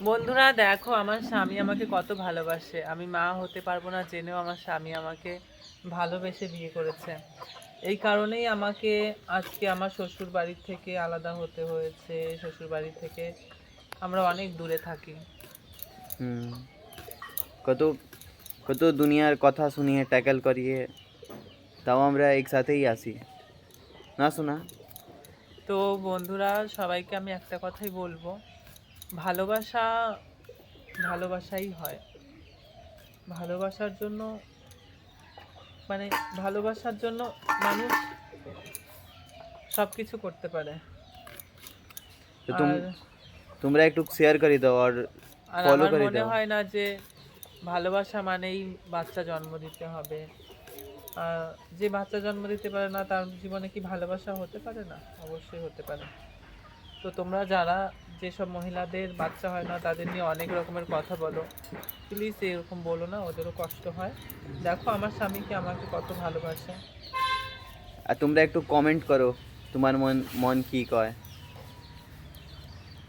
বন্ধুরা দেখো আমার স্বামী আমাকে কত ভালোবাসে। আমি মা হতে পারবো না জেনেও আমার স্বামী আমাকে ভালোবেসে বিয়ে করেছে। এই কারণেই আমাকে আজকে আমার শ্বশুর বাড়ির থেকে আলাদা হতে হয়েছে। শ্বশুর বাড়ি থেকে আমরা অনেক দূরে থাকি। হুম, কত কত দুনিয়ার কথা শুনিয়ে ট্যাকেল করিয়ে তাও আমরা একসাথেই আসি, না শোনা? তো বন্ধুরা সবাইকে আমি একটা কথাই বলবো, ভালোবাসা ভালোবাসাই হয়। ভালোবাসার জন্য মানে ভালোবাসার জন্য মানুষ সব কিছু করতে পারে। তো আর তোমরা একটু শেয়ার করে দাও আর আর ফলো আমার করে মনে দাও। হয় না যে ভালোবাসা মানেই বাচ্চা জন্ম দিতে হবে। যে বাচ্চা জন্ম দিতে পারে না তার জীবনে কি ভালোবাসা হতে পারে? না, অবশ্যই হতে পারে। তো তোমরা যারা যেসব মহিলাদের বাচ্চা হয় না তাদের নিয়ে অনেক রকমের কথা বলো, প্লিজ এরকম বলো না, ওদেরও কষ্ট হয়। দেখো আমার স্বামীকে আমাকে কত ভালোবাসে। আর তোমরা একটু কমেন্ট করো তোমার মন মন কি কয়।